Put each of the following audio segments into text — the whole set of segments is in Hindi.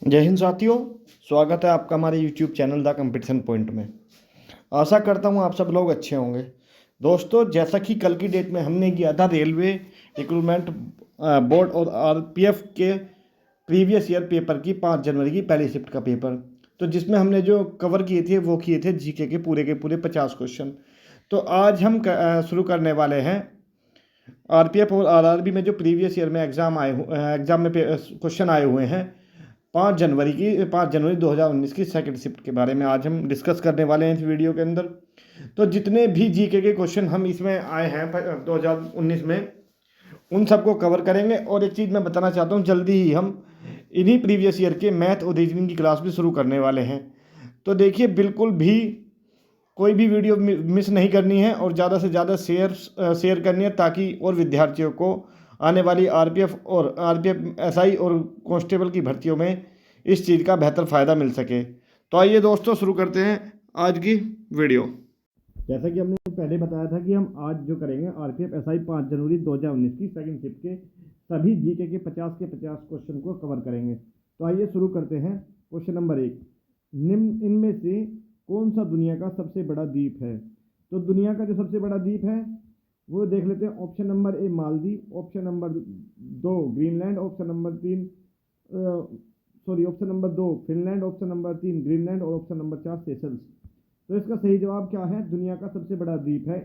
जय हिंद साथियों। स्वागत है आपका हमारे YouTube channel the competition point में। आशा करता हूँ आप सब लोग अच्छे होंगे। दोस्तों, जैसा कि कल की डेट में हमने किया था रेलवे रिक्रूटमेंट बोर्ड और RPF के प्रीवियस ईयर पेपर की 5 जनवरी की पहली शिफ्ट का पेपर, तो जिसमें हमने जो कवर किए थे वो किए थे जीके के पूरे 50 क्वेश्चन। तो आज हम शुरू करने वाले हैं RPF और RRB में जो प्रीवियस ईयर में एग्ज़ाम में क्वेश्चन आए हुए हैं 5 जनवरी 2019 की सेकंड शिफ्ट के बारे में आज हम डिस्कस करने वाले हैं इस वीडियो के अंदर। तो जितने भी जीके के क्वेश्चन हम इसमें आए हैं 2019 में, उन सबको कवर करेंगे। और एक चीज़ मैं बताना चाहता हूँ, जल्दी ही हम इन्हीं प्रीवियस ईयर के मैथ और रीजनिंग की क्लास भी शुरू करने वाले हैं। तो देखिए, बिल्कुल भी कोई भी वीडियो मिस नहीं करनी है और ज़्यादा से ज़्यादा शेयर करनी है, ताकि और विद्यार्थियों को आने वाली RPF SI और कांस्टेबल की भर्तियों में इस चीज़ का बेहतर फ़ायदा मिल सके। तो आइए दोस्तों, शुरू करते हैं आज की वीडियो। जैसा कि हमने पहले बताया था कि हम आज जो करेंगे RPF SI 5 जनवरी 2019 की सेकंड शिफ्ट के सभी जीके के 50 के 50 क्वेश्चन को कवर करेंगे। तो आइए शुरू करते हैं। क्वेश्चन नंबर 1, निम्न इनमें से कौन सा दुनिया का सबसे बड़ा द्वीप है? तो दुनिया का जो सबसे बड़ा द्वीप है वो देख लेते हैं। ऑप्शन नंबर ए Maldives, option number 2 Greenland, option number 2 Finland, option number 3 Greenland और ऑप्शन नंबर 4 सेशल्स। तो इसका सही जवाब क्या है? दुनिया का सबसे बड़ा द्वीप है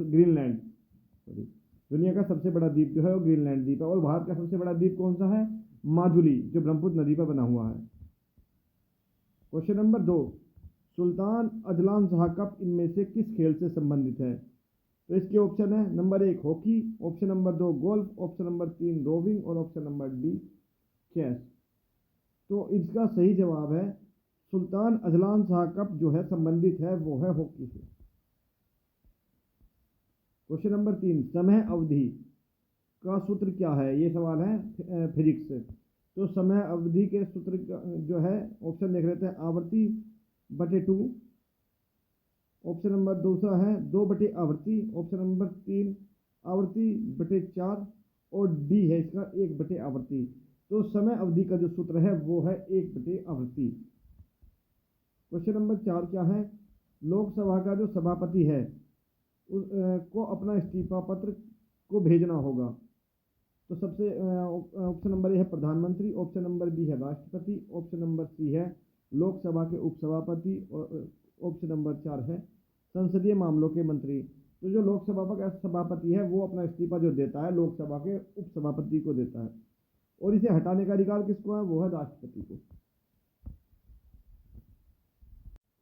ग्रीनलैंड। सॉरी, दुनिया का सबसे बड़ा द्वीप जो है वो ग्रीनलैंड द्वीप है। और भारत का सबसे बड़ा द्वीप कौन सा है? माजुली, जो ब्रह्मपुत्र नदी पर बना हुआ है। Question number 2, Sultan Azlan Shah cup इनमें से किस खेल से संबंधित है? तो इसके ऑप्शन है number 1 hockey, option number 2 golf, option number 3 rowing और ऑप्शन नंबर डी चेस। तो इसका सही जवाब है सुल्तान अजलान शाह कप जो है संबंधित है वो है हॉकी से। क्वेश्चन नंबर 3, समय अवधि का सूत्र क्या है? ये सवाल है फिजिक्स से। तो समय अवधि के सूत्र जो है, ऑप्शन देख लेते हैं। आवर्ती बटे 2, ऑप्शन नंबर दूसरा है 2 बटे आवृत्ति, ऑप्शन नंबर 3 आवृत्ति बटे 4 और डी है इसका 1 बटे आवृत्ति। तो समय अवधि का जो सूत्र है वो है 1 बटे आवृत्ति। क्वेश्चन नंबर 4 क्या है? लोकसभा का जो सभापति है को अपना इस्तीफा पत्र को भेजना होगा। तो सबसे ऑप्शन नंबर ए है प्रधानमंत्री, ऑप्शन नंबर बी है राष्ट्रपति, ऑप्शन नंबर सी है लोकसभा के उपसभापति और ऑप्शन नंबर 4 है संसदीय मामलों के मंत्री। तो जो लोकसभा का सभापति है वो अपना इस्तीफा जो देता है लोकसभा के उपसभापति को देता है, और इसे हटाने का अधिकार किसको है? वो है राष्ट्रपति को।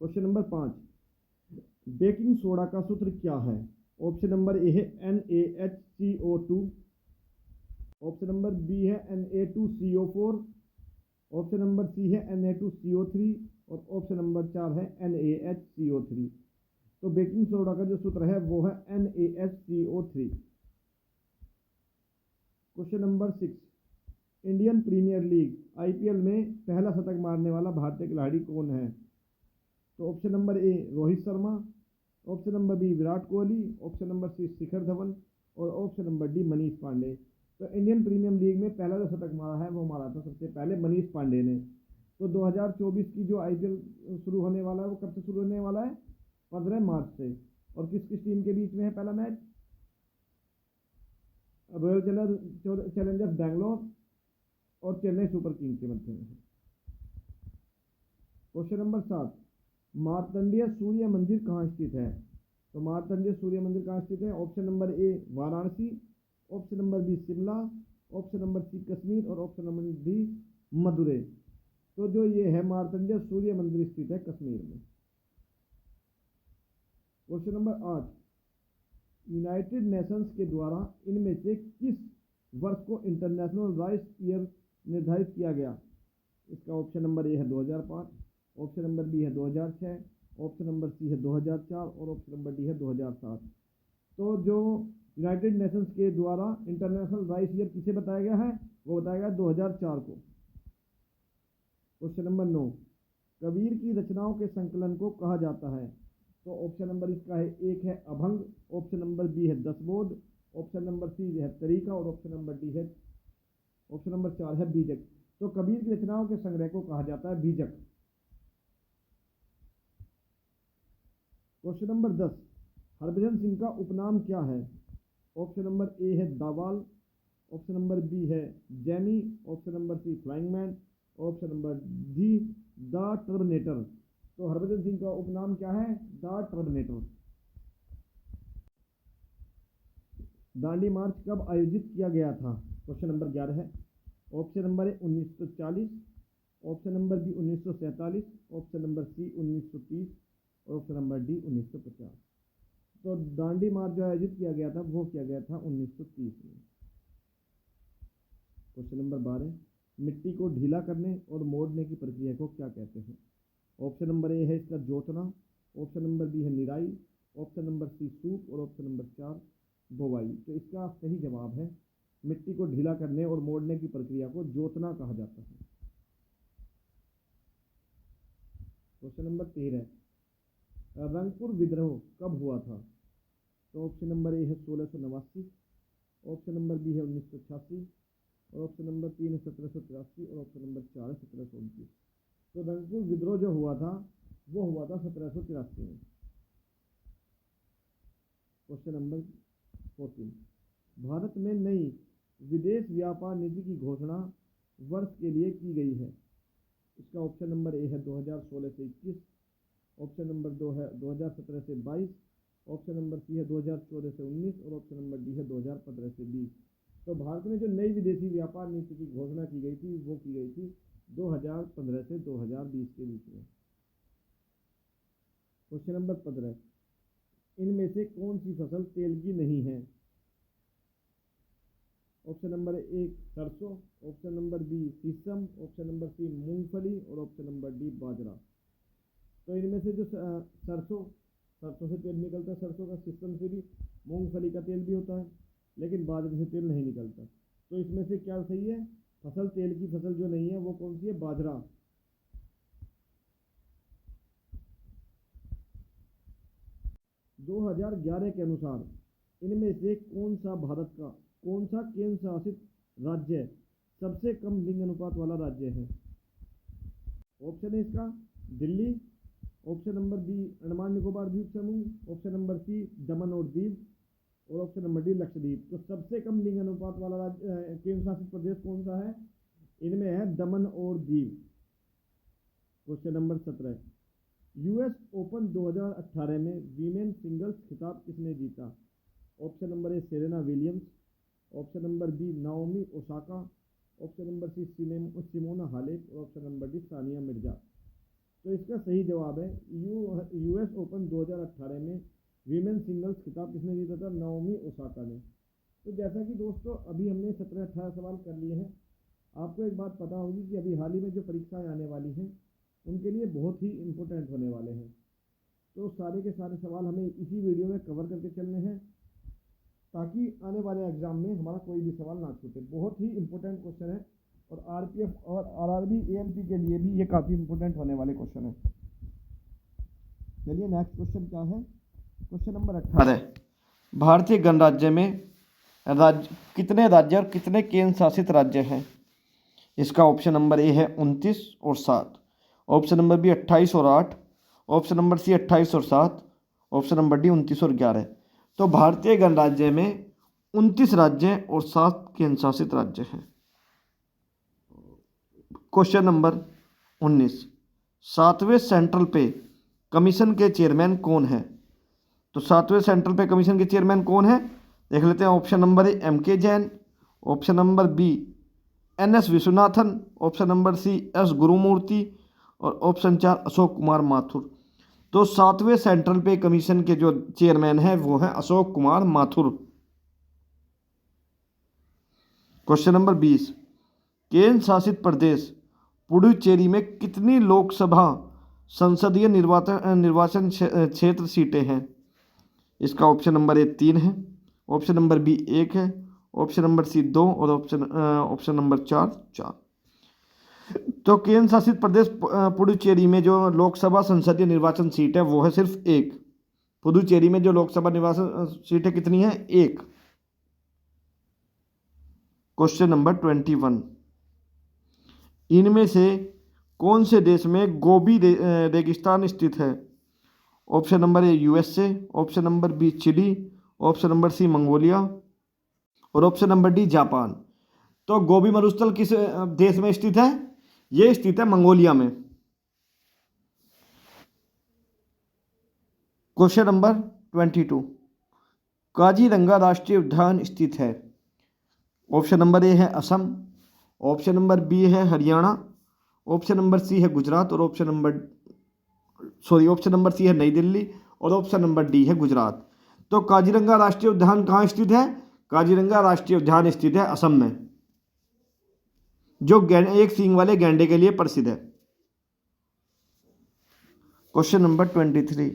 क्वेश्चन नंबर 5, बेकिंग सोडा का सूत्र क्या है? ऑप्शन नंबर ए है NaHCO2, ऑप्शन नंबर बी है Na2CO4, ऑप्शन नंबर सी है Na2CO3 और ऑप्शन नंबर 4 है NaHCO3। तो बेकिंग सोडा का जो सूत्र है वो है NaHCO3। Question number 6, Indian premier league IPL में पहला शतक मारने वाला भारतीय खिलाड़ी कौन है? तो option number A Rohit Sharma, option number B Virat Kohli, option number C Shikhar Dhawan और option number D Manish Pandey. तो इंडियन प्रीमियर लीग में पहला जो शतक मारा है वो मारा था सबसे पहले मनीष पांडे ने। तो 2024 की जो IPL शुरू होने वाला है वो कब से शुरू होने वाला है? 15 मार्च से। और किस किस टीम के बीच में है पहला मैच? रॉयल चैलेंजर्स बैंगलोर और चेन्नई सुपर किंग्स के मध्य में है। क्वेश्चन नंबर 7, मार्तंडीय सूर्य मंदिर कहाँ स्थित है? तो मार्तंडीय सूर्य मंदिर कहाँ स्थित है? Option number A Varanasi, option number B Shimla, option number C Kashmir और ऑप्शन नंबर डी मदुरै। तो जो ये है मार्तंडीय सूर्य मंदिर स्थित है कश्मीर में। क्वेश्चन नंबर 8, यूनाइटेड नेशंस के द्वारा इनमें से किस वर्ष को इंटरनेशनल राइस ईयर निर्धारित किया गया? इसका ऑप्शन नंबर ए है 2005, ऑप्शन नंबर बी है 2006, ऑप्शन नंबर सी है 2004 और ऑप्शन नंबर डी है 2007। तो जो यूनाइटेड नेशंस के द्वारा इंटरनेशनल राइस ईयर किसे बताया गया है? वो बताया गया 2004 को। क्वेश्चन नंबर 9, कबीर की रचनाओं के संकलन को कहा जाता है? तो ऑप्शन नंबर इसका है 1 है अभंग, ऑप्शन नंबर बी है दसबोध, ऑप्शन नंबर सी है तरीका और ऑप्शन नंबर 4 है बीजक। तो कबीर की रचनाओं के संग्रह को कहा जाता है बीजक। क्वेश्चन नंबर 10, हरभजन सिंह का उपनाम क्या है? ऑप्शन नंबर ए है दावाल, ऑप्शन नंबर बी है Jenny, option number C flying man, option number D the terminator. तो हरभजन सिंह का उपनाम क्या है? The terminator. दांडी मार्च कब आयोजित किया गया था? क्वेश्चन नंबर 11 है। Option number A 1940, option number B 1947, option number C 1930 और ऑप्शन नंबर डी 1950। तो दांडी मार्च जो आयोजित किया गया था वो किया गया था 1930 में। क्वेश्चन नंबर 12, मिट्टी को ढीला करने और मोड़ने की प्रक्रिया को क्या कहते हैं? ऑप्शन नंबर ए है इसका जोतना, ऑप्शन नंबर बी है निराई, ऑप्शन नंबर सी सूप और ऑप्शन नंबर 4 बोवाई। तो इसका सही जवाब है मिट्टी को ढीला करने और मोड़ने की प्रक्रिया को जोतना कहा जाता है। क्वेश्चन नंबर 13, रंगपुर विद्रोह कब हुआ था? तो ऑप्शन नंबर ए है 1689, ऑप्शन नंबर बी है 1986 और ऑप्शन नंबर 3 है 1783 और ऑप्शन नंबर 4 है 1729। तो रंगपुर विद्रोह जो हुआ था वो हुआ था 1783 में। क्वेश्चन नंबर 14, भारत में नई विदेश व्यापार नीति की घोषणा वर्ष के लिए की गई है? इसका ऑप्शन नंबर ए है 2016 से 21, ऑप्शन नंबर 2 है 2017 से 22, ऑप्शन नंबर सी है 2014 से 19 और ऑप्शन नंबर डी है 2015 से 20। तो भारत में जो नई विदेशी व्यापार नीति की घोषणा की गई थी वो की गई थी 2015 से 2020 के बीच में। क्वेश्चन नंबर 15, इनमें से कौन सी फसल तेल की नहीं है? ऑप्शन नंबर ए सरसों, ऑप्शन नंबर बी शीशम, ऑप्शन नंबर सी मूंगफली और ऑप्शन नंबर डी बाजरा। तो इनमें से जो सरसों से तेल निकलता है, सरसों का, शीशम से भी, मूंगफली का तेल भी होता है, लेकिन बाजरे से तेल नहीं निकलता। तो इसमें से क्या सही है? फसल तेल की फसल जो नहीं है वो कौन सी है? बाजरा। 2011 के अनुसार इनमें से कौन सा केंद्र शासित राज्य सबसे कम लिंग अनुपात वाला राज्य है? ऑप्शन है इसका Delhi, option number B Andaman Nicobar द्वीप समूह, ऑप्शन नंबर सी दमन और दीव और ऑप्शन नंबर डी लक्षद्वीप। तो सबसे कम लिंग अनुपात वाला राज्य केंद्र शासित प्रदेश कौन सा है? इनमें है दमन और Diu. Question number 17, US open 2018 में वीमेन सिंगल्स खिताब किसने जीता? Option number A Serena Williams, option number B Naomi Osaka, option number C Simona Halep और option number D Sania Mirza. तो इसका सही जवाब है यूएस ओपन 2018 में वीमेन सिंगल्स खिताब किसने जीता था? नाओमी ओसाका ने। तो जैसा कि दोस्तों अभी हमने 17-18 सवाल कर लिए हैं, आपको एक बात पता होगी कि अभी हाल ही में जो परीक्षाएं आने वाली हैं उनके लिए बहुत ही इम्पोर्टेंट होने वाले हैं। तो सारे के सारे सवाल हमें इसी वीडियो में कवर करके चलने हैं ताकि आने वाले एग्जाम में हमारा कोई भी सवाल ना छूटे। बहुत ही इम्पोर्टेंट क्वेश्चन है और आरपीएफ और आरआरबी एएमपी के लिए भी ये काफ़ी इम्पोर्टेंट होने वाले क्वेश्चन है। चलिए नेक्स्ट क्वेश्चन क्या है? क्वेश्चन नंबर 18, भारतीय गणराज्य में कितने राज्य और कितने केंद्र शासित राज्य हैं? इसका ऑप्शन नंबर ए है 29 और 7, ऑप्शन नंबर बी 28 और 8, ऑप्शन नंबर सी 28 और 7, ऑप्शन नंबर डी 29 और 11। तो भारतीय गणराज्य में 29 राज्य और 7 केंद्र शासित राज्य हैं। क्वेश्चन नंबर 19, 7वें सेंट्रल पे कमीशन के चेयरमैन कौन है? तो 7वें सेंट्रल पे कमीशन के चेयरमैन कौन है? देख लेते हैं। Option number A M K. Jain, option number B N S. Vishwanathan, option number C S. Gurumurthy और ऑप्शन 4 अशोक कुमार माथुर। तो 7वें सेंट्रल पे कमीशन के जो चेयरमैन है वो है अशोक कुमार माथुर। क्वेश्चन नंबर 20, केंद्र शासित प्रदेश पुडुचेरी में कितनी लोकसभा संसदीय निर्वाचन क्षेत्र सीटें हैं? इसका ऑप्शन नंबर ए 3 है, ऑप्शन नंबर बी 1 है, ऑप्शन नंबर सी 2 और ऑप्शन नंबर 4। तो केंद्र शासित प्रदेश पुडुचेरी में जो लोकसभा संसदीय निर्वाचन सीट है वो है सिर्फ 1। पुडुचेरी में जो लोकसभा निर्वाचन सीट है कितनी है? 1। क्वेश्चन नंबर 21, इनमें से कौन से देश में गोबी रेगिस्तान स्थित है? Option number A USA, option number B Chile, option number C Mongolia और ऑप्शन नंबर डी जापान। तो गोबी मरुस्थल किस देश में स्थित है? ये स्थित है मंगोलिया में। क्वेश्चन नंबर 22, काजीरंगा राष्ट्रीय उद्यान स्थित है? ऑप्शन नंबर ए है असम, ऑप्शन नंबर बी है हरियाणा, ऑप्शन नंबर सी है गुजरात और ऑप्शन नंबर सी है नई दिल्ली और ऑप्शन नंबर डी है गुजरात। तो काजीरंगा राष्ट्रीय उद्यान कहाँ स्थित है? काजीरंगा राष्ट्रीय उद्यान स्थित है असम में, जो एक सींग वाले गैंडे के लिए प्रसिद्ध है। क्वेश्चन नंबर 23,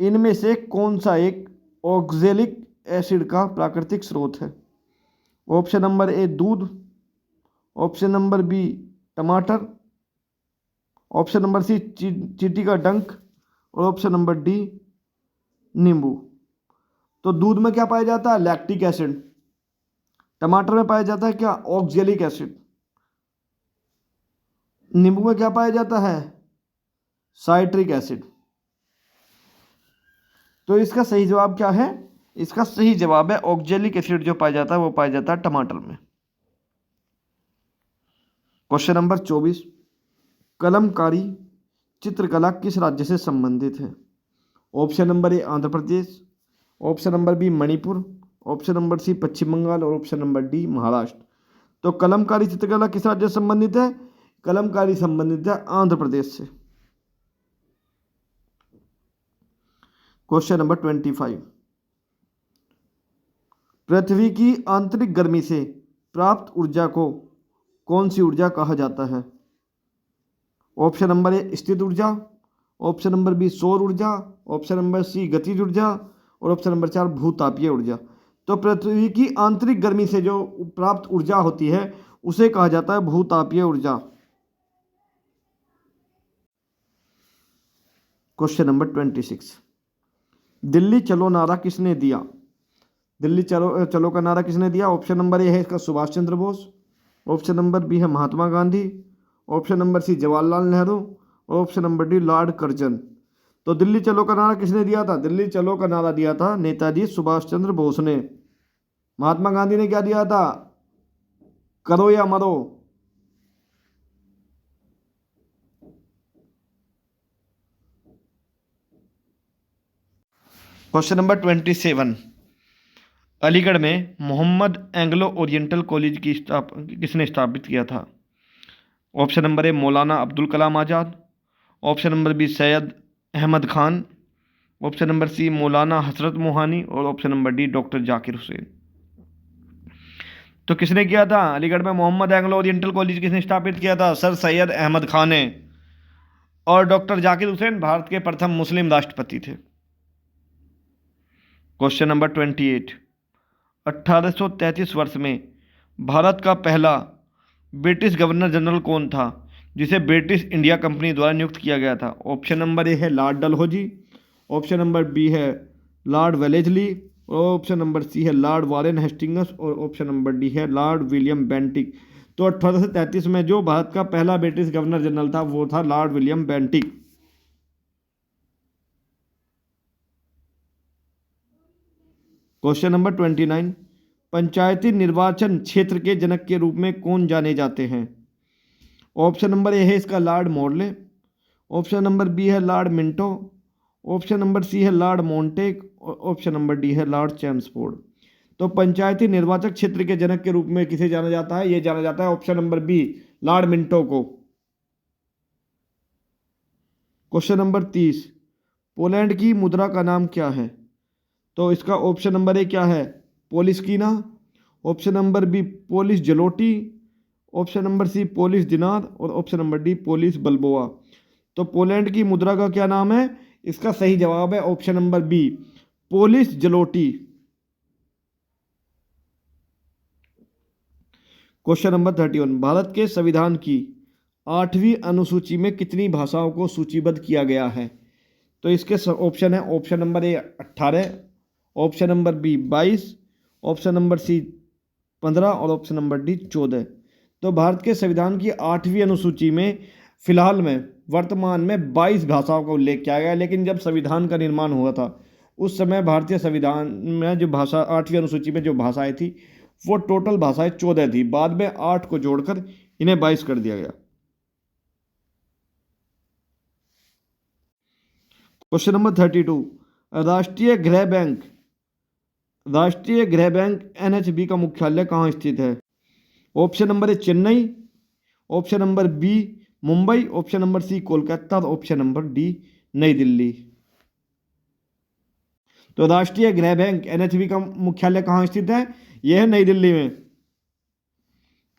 इनमें से कौन सा एक ऑक्जेलिक एसिड का प्राकृतिक स्रोत है? ऑप्शन नंबर ए दूध, ऑप्शन नंबर बी टमाटर, ऑप्शन नंबर सी चींटी का डंक और ऑप्शन नंबर डी नींबू। तो दूध में क्या पाया जाता है? Lactic acid. टमाटर में पाया जाता है क्या? Oxalic acid. नींबू में क्या पाया जाता है? Citric acid. तो इसका सही जवाब क्या है? इसका सही जवाब है ऑक्जेलिक एसिड। जो पाया जाता है वो पाया जाता है टमाटर में। क्वेश्चन नंबर 24, कलमकारी चित्रकला किस राज्य से संबंधित है? Option number A Andhra Pradesh, option number B Manipur, option number C Paschim Bangal और ऑप्शन नंबर डी महाराष्ट्र। तो कलमकारी चित्रकला किस राज्य से संबंधित है? कलमकारी संबंधित है आंध्र प्रदेश से। क्वेश्चन नंबर 25, पृथ्वी की आंतरिक गर्मी से प्राप्त ऊर्जा को कौन सी ऊर्जा कहा जाता है? ऑप्शन नंबर ए स्थित ऊर्जा, ऑप्शन नंबर बी सौर ऊर्जा, ऑप्शन नंबर सी गतिज ऊर्जा और ऑप्शन नंबर 4 भूतापीय ऊर्जा। तो पृथ्वी की आंतरिक गर्मी से जो प्राप्त ऊर्जा होती है उसे कहा जाता है भूतापीय ऊर्जा। क्वेश्चन नंबर 26, दिल्ली चलो नारा किसने दिया? दिल्ली चलो चलो का नारा किसने दिया? ऑप्शन नंबर ए है इसका Subhash Chandra Bose, option number B है Mahatma Gandhi, option number C Jawaharlal Nehru और option number D lord Curzon. तो दिल्ली चलो का नारा किसने दिया था? दिल्ली चलो का नारा दिया था नेताजी सुभाष चंद्र बोस ने। महात्मा गांधी ने क्या दिया था? करो या मरो। क्वेश्चन नंबर 27, अलीगढ़ में मोहम्मद एंग्लो ओरिएंटल कॉलेज की किसने स्थापित किया था? Option number A Maulana Abdul Kalam Azad, option number B Syed Ahmed Khan, option number C Maulana Hasrat Mohani और option number D doctor Zakir Hussain. तो किसने किया था? अलीगढ़ में मोहम्मद एंग्लो ओरिएंटल कॉलेज किसने स्थापित किया था? सर सैयद अहमद खान ने। और डॉक्टर जाकिर हुसैन भारत के प्रथम मुस्लिम राष्ट्रपति थे। क्वेश्चन नंबर 28, 1833 वर्ष में भारत का पहला ब्रिटिश गवर्नर जनरल कौन था जिसे ब्रिटिश इंडिया कंपनी द्वारा नियुक्त किया गया था? ऑप्शन नंबर ए है Lord Dalhousie, option number B है लॉर्ड वेलेजली और ऑप्शन नंबर सी है लॉर्ड वारेन हेस्टिंग्स और ऑप्शन नंबर डी है लॉर्ड विलियम बेंटिक। तो 1833 में जो भारत का पहला ब्रिटिश गवर्नर जनरल था वो था Lord William Bentinck. Question number 29, पंचायती निर्वाचन क्षेत्र के जनक के रूप में कौन जाने जाते हैं? ऑप्शन नंबर ए है इसका lord Morley, option number B है lord Minto, option number C है लॉर्ड मॉन्टेक और ऑप्शन नंबर डी है लॉर्ड चैम्सफोर्ड। तो पंचायती निर्वाचक क्षेत्र के जनक के रूप में किसे जाना जाता है? ये जाना जाता है option number B Lord Minto को। क्वेश्चन नंबर 30, पोलैंड की मुद्रा का नाम क्या है? तो इसका ऑप्शन नंबर ए क्या है? पोलिस्कीना, option number B Polish zloty, option number C Polish dinar और option number D Polish balboa. तो पोलैंड की मुद्रा का क्या नाम है? इसका सही जवाब है option number B Polish zloty. Question number 31, भारत के संविधान की 8वीं अनुसूची में कितनी भाषाओं को सूचीबद्ध किया गया है? तो इसके ऑप्शन है option number A 18, option number B 22, option number C 15 और ऑप्शन नंबर डी 14। तो भारत के संविधान की 8वीं अनुसूची में फिलहाल में वर्तमान में 22 भाषाओं का उल्लेख किया गया, लेकिन जब संविधान का निर्माण हुआ था उस समय भारतीय संविधान में जो भाषा 8वीं अनुसूची में जो भाषाएं थी वो टोटल भाषाएं 14 थी। बाद में 8 को जोड़कर इन्हें 22 कर दिया गया। क्वेश्चन नंबर 32, राष्ट्रीय गृह बैंक NHB का मुख्यालय कहाँ स्थित है? Option number A Chennai, option number B Mumbai, option number C Kolkata, option number D New Delhi. तो राष्ट्रीय गृह बैंक NHB का मुख्यालय कहाँ स्थित है? यह है नई दिल्ली में।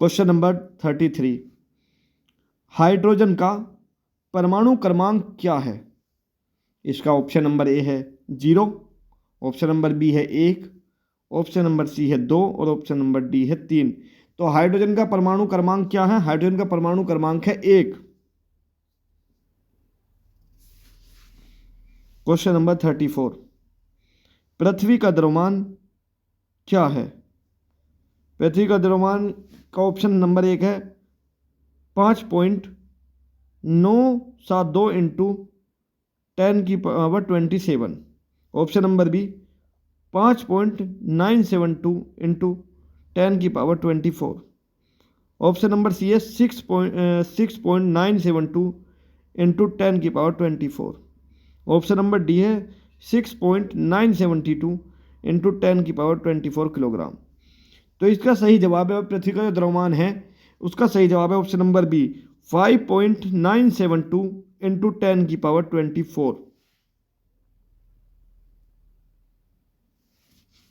क्वेश्चन नंबर 33, हाइड्रोजन का परमाणु क्रमांक क्या है? इसका ऑप्शन नंबर ए है 0, ऑप्शन नंबर बी है 1, ऑप्शन नंबर सी है 2 और ऑप्शन नंबर डी है 3। तो हाइड्रोजन का परमाणु क्रमांक क्या है? हाइड्रोजन का परमाणु क्रमांक है 1। क्वेश्चन नंबर 34, पृथ्वी का द्रव्यमान क्या है? पृथ्वी का द्रव्यमान का ऑप्शन नंबर 1 है 5.972 into 10⁻27, option number B 5.972 into 10⁻24, option number C है 6.972 इंटू 10⁻24, ऑप्शन नंबर डी है 6.972 इंटू 10⁻24 किलोग्राम। तो इसका सही जवाब है, पृथ्वी का जो द्रव्यमान है उसका सही जवाब है option number B 5.972 into 10⁻24।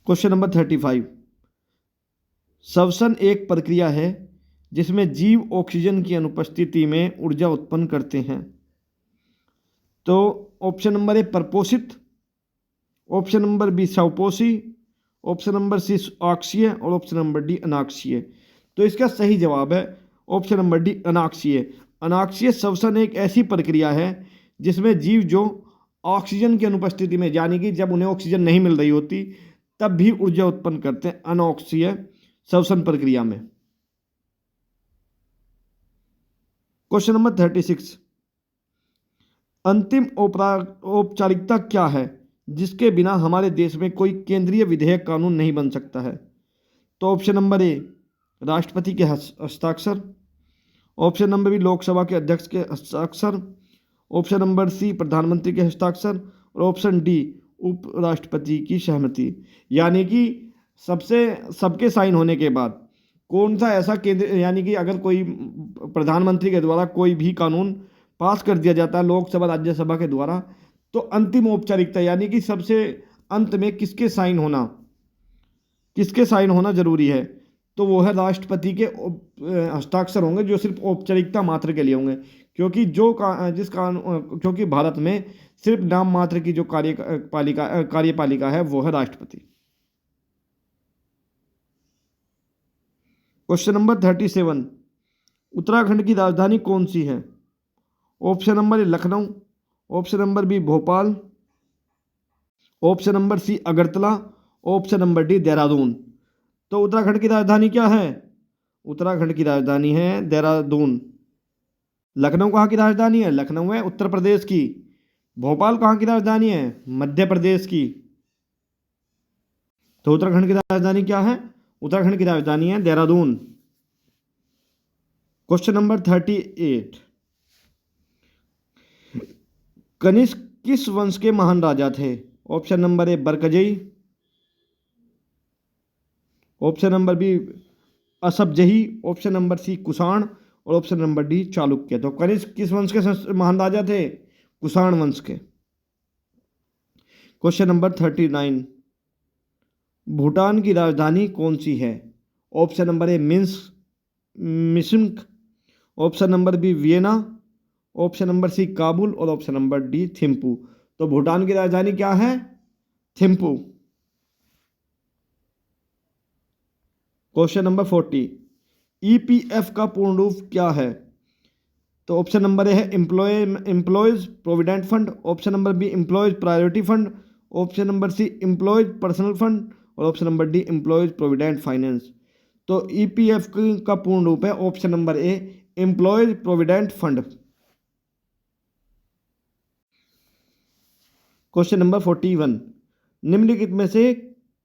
Question number 35, श्वसन एक प्रक्रिया है जिसमें जीव ऑक्सीजन की अनुपस्थिति में ऊर्जा उत्पन्न करते हैं। तो ऑप्शन नंबर ए परपोषित, ऑप्शन नंबर बी स्वपोषी, ऑप्शन नंबर सी अक्षीय और ऑप्शन नंबर डी अनाक्षीय। तो इसका सही जवाब है ऑप्शन नंबर डी अनाक्षीय। अनाक्षीय श्वसन एक ऐसी प्रक्रिया है जिसमें जीव जो ऑक्सीजन की अनुपस्थिति में, यानी कि जब उन्हें ऑक्सीजन नहीं मिल रही होती तब भी ऊर्जा उत्पन्न करते हैं अनाक्षीय श्वसन प्रक्रिया में। क्वेश्चन नंबर 36, अंतिम औपचारिकता क्या है जिसके बिना हमारे देश में कोई केंद्रीय विधेयक कानून नहीं बन सकता है? तो ऑप्शन नंबर ए राष्ट्रपति के हस्ताक्षर, ऑप्शन नंबर बी लोकसभा के अध्यक्ष के हस्ताक्षर, ऑप्शन नंबर सी प्रधानमंत्री के हस्ताक्षर और ऑप्शन डी उपराष्ट्रपति की सहमति। यानी कि सबके साइन होने के बाद कौन सा ऐसा केंद्र, यानी कि अगर कोई प्रधानमंत्री के द्वारा कोई भी कानून पास कर दिया जाता है लोकसभा राज्यसभा के द्वारा, तो अंतिम औपचारिकता यानी कि सबसे अंत में किसके साइन होना जरूरी है? तो वो है राष्ट्रपति के हस्ताक्षर होंगे, जो सिर्फ औपचारिकता मात्र के लिए होंगे, क्योंकि क्योंकि भारत में सिर्फ नाम मात्र की जो कार्यपालिका है वो है राष्ट्रपति। क्वेश्चन नंबर 37, उत्तराखंड की राजधानी कौन सी है? Option number A Lucknow, option number B Bhopal, option number C Agartala, option number D Dehradun. तो उत्तराखंड की राजधानी क्या है? उत्तराखंड की राजधानी है देहरादून। लखनऊ कहाँ की राजधानी है? लखनऊ है उत्तर प्रदेश की। भोपाल कहाँ की राजधानी है? मध्य प्रदेश की। तो उत्तराखंड की राजधानी क्या है? उत्तराखंड की राजधानी है देहरादून। क्वेश्चन नंबर 38, कनिष्क किस वंश के महान राजा थे? Option number A Barakzai, option number B Asafjahi, option number C Kushan और ऑप्शन नंबर डी चालुक्य। तो कनिष्क किस वंश के महान राजा थे? कुषाण वंश के। क्वेश्चन नंबर 39, भूटान की राजधानी कौन सी है? Option number A Minsk, option number B Vienna, option number C Kabul और ऑप्शन नंबर डी थिम्पू। तो भूटान की राजधानी क्या है? थिम्पू। क्वेश्चन नंबर 40, ईपीएफ का पूर्ण रूप क्या है? तो ऑप्शन नंबर ए है employees provident fund, option number B employees priority fund, option number C employees personal fund और option number D employees provident finance. तो ईपीएफ का पूर्ण रूप है option number A employees provident fund. Question number 41, निम्नलिखित में से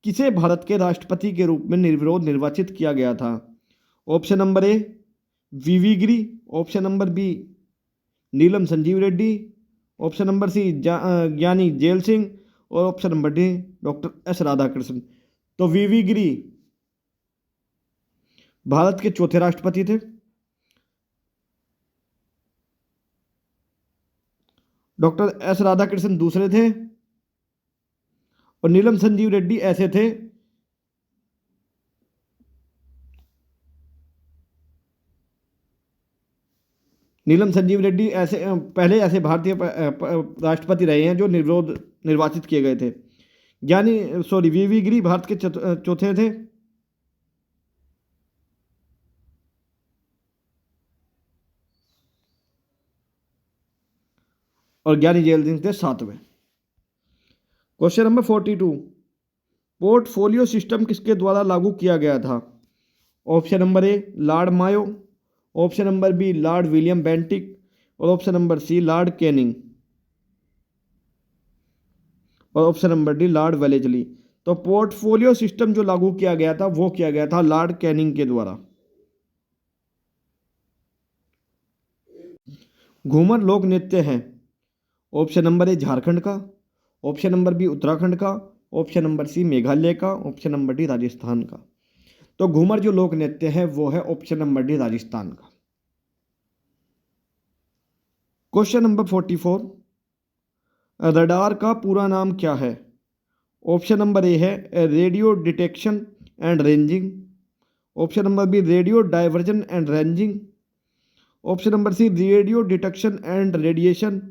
किसे भारत के राष्ट्रपति के रूप में निर्विरोध निर्वाचित किया गया था? Option number A VV Giri, option number B Neelam Sanjiva Reddy, option number C Giani Zail Singh और option number D doctor S Radhakrishnan. तो वीवी गिरी भारत के चौथे राष्ट्रपति थे। डॉक्टर एस राधाकृष्णन दूसरे थे और नीलम संजीव रेड्डी ऐसे थे नीलम संजीव रेड्डी ऐसे पहले ऐसे भारतीय राष्ट्रपति रहे हैं जो निर्विरोध निर्वाचित किए गए थे। वीवी गिरी भारत के चौथे थे और ज्ञानी जेल सिंह थे सातवें। क्वेश्चन नंबर 42, पोर्टफोलियो सिस्टम किसके द्वारा लागू किया गया था? Option number A lord Mayo, option number B lord William Bentinck और option number C lord Canning और option number D lord Wellesley. तो पोर्टफोलियो सिस्टम जो लागू किया गया था वो किया गया था लॉर्ड कैनिंग के द्वारा। घूमर लोक नृत्य है, ऑप्शन नंबर ए झारखंड का, ऑप्शन नंबर बी उत्तराखंड का, ऑप्शन नंबर सी मेघालय का, ऑप्शन नंबर डी राजस्थान का। तो घूमर जो लोक नृत्य है वो है ऑप्शन नंबर डी राजस्थान का। क्वेश्चन नंबर 44, रडार का पूरा नाम क्या है? ऑप्शन नंबर ए है radio detection and ranging, option number B radio diversion and ranging, option number C radio detection and radiation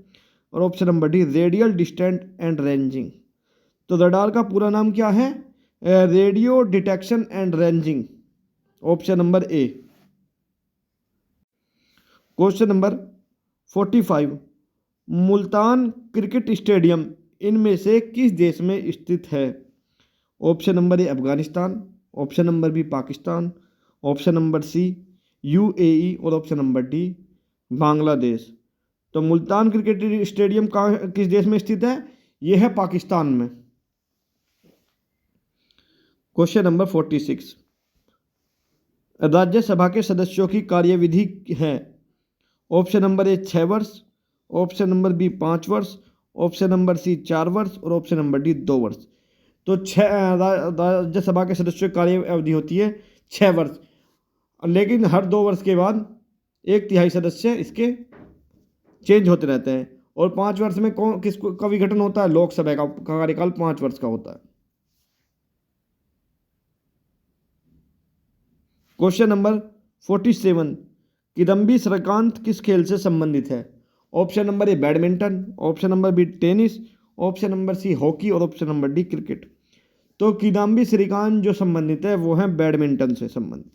और option number D radial distant and ranging. तो रडार का पूरा नाम क्या है? Radio detection and ranging, option number A. Question number 45, Multan cricket stadium इनमें से किस देश में स्थित है? Option number A Afghanistan, option number B Pakistan, option number C UAE और ऑप्शन नंबर डी बांग्लादेश। तो मुल्तान क्रिकेट स्टेडियम किस देश में स्थित है? यह है पाकिस्तान में। क्वेश्चन नंबर 46, राज्यसभा के सदस्यों की कार्यविधि है। ऑप्शन नंबर ए 6 वर्ष, ऑप्शन नंबर बी 5 वर्ष, ऑप्शन नंबर सी 4 वर्ष और ऑप्शन नंबर डी 2 वर्ष। तो राज्यसभा के सदस्यों की कार्य अवधि होती है 6 वर्ष, लेकिन हर 2 वर्ष के बाद 1/3 सदस्य इसके चेंज होते रहते हैं। और 5 वर्ष में किसका विघटन होता है? लोकसभा का कार्यकाल 5 वर्ष का होता है। क्वेश्चन नंबर 47, किदम्बी श्रीकांत किस खेल से संबंधित है? Option number A badminton, option number B tennis, option number C hockey और ऑप्शन नंबर डी क्रिकेट। तो किदम्बी श्रीकांत जो संबंधित है वो है बैडमिंटन से संबंधित।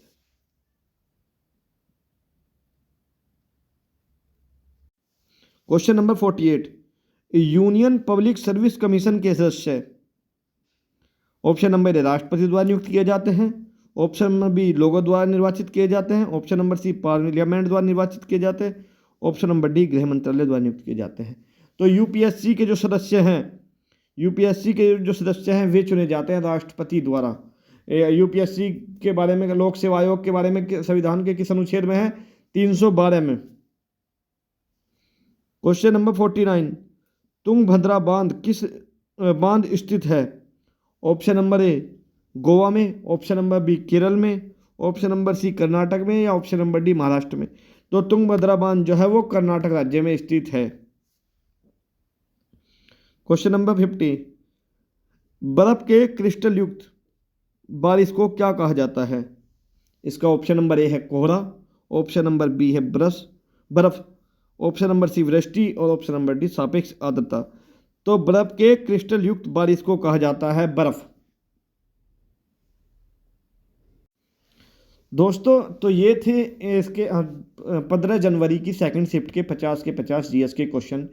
Question number 48, union public service commission के सदस्य है। ऑप्शन नंबर ए राष्ट्रपति द्वारा नियुक्त किए जाते हैं, ऑप्शन नंबर बी लोगों द्वारा निर्वाचित किए जाते हैं, ऑप्शन नंबर सी पार्लियामेंट द्वारा निर्वाचित किए जाते हैं, ऑप्शन नंबर डी गृह मंत्रालय द्वारा नियुक्त किए जाते हैं। तो यूपीएससी के जो सदस्य हैं वे चुने जाते हैं राष्ट्रपति द्वारा। यूपीएससी के बारे में लोक सेवा आयोग के बारे में संविधान के किस अनुच्छेद में है? 312 में। क्वेश्चन नंबर 49, तुंगभद्रा बांध किस बांध स्थित है? ऑप्शन नंबर ए गोवा में, ऑप्शन नंबर बी केरल में, ऑप्शन नंबर सी कर्नाटक में या ऑप्शन नंबर डी महाराष्ट्र में। तो तुंगभद्रा बांध जो है वो कर्नाटक राज्य में स्थित है। क्वेश्चन नंबर 50, बर्फ के क्रिस्टल युक्त बारिश को क्या कहा जाता है? इसका ऑप्शन नंबर ए है कोहरा, ऑप्शन नंबर बी है बर्फ, ऑप्शन नंबर सी वृष्टि और ऑप्शन नंबर डी सापेक्ष आर्द्रता। तो बर्फ के क्रिस्टल युक्त बारिश को कहा जाता है बर्फ। दोस्तों तो ये थे इसके 15 जनवरी की सेकंड शिफ्ट के 50 के 50 जीएस के क्वेश्चन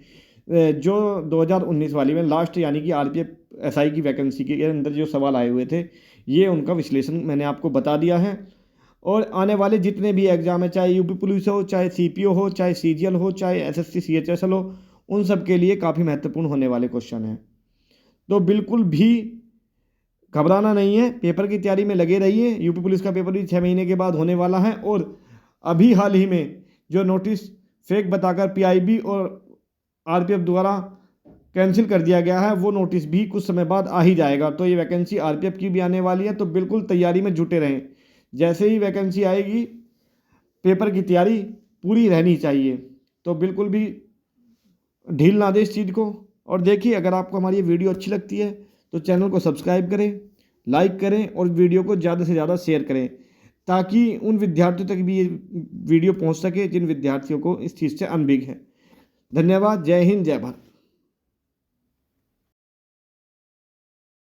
जो 2019 वाली में लास्ट यानी कि आरपीएफ एसआई की वैकेंसी के अंदर जो सवाल आए हुए थे, ये उनका विश्लेषण मैंने आपको बता दिया है। और आने वाले जितने भी एग्ज़ाम है, चाहे यूपी पुलिस हो, चाहे सीपीओ हो, चाहे सीजीएल हो, चाहे एसएससी सीएचएसएल हो, उन सब के लिए काफ़ी महत्वपूर्ण होने वाले क्वेश्चन हैं। तो बिल्कुल भी घबराना नहीं है, पेपर की तैयारी में लगे रहिए। यूपी पुलिस का पेपर भी 6 महीने के बाद होने वाला है। और अभी हाल ही में जो नोटिस फेक बताकर पीआईबी और आरपीएफ द्वारा कैंसिल कर दिया गया है, वो नोटिस भी कुछ समय बाद आ ही जाएगा। तो ये वैकेंसी आरपीएफ की भी आने वाली है, तो बिल्कुल तैयारी में जुटे रहें। जैसे ही वैकेंसी आएगी, पेपर की तैयारी पूरी रहनी चाहिए। तो बिल्कुल भी ढील ना दे इस चीज़ को। और देखिए, अगर आपको हमारी ये वीडियो अच्छी लगती है तो चैनल को सब्सक्राइब करें, लाइक करें और वीडियो को ज़्यादा से ज़्यादा शेयर करें, ताकि उन विद्यार्थियों तक भी ये वीडियो पहुंच सके जिन विद्यार्थियों को इस चीज़ से अनभिज्ञ है। धन्यवाद। जय हिंद, जय भारत।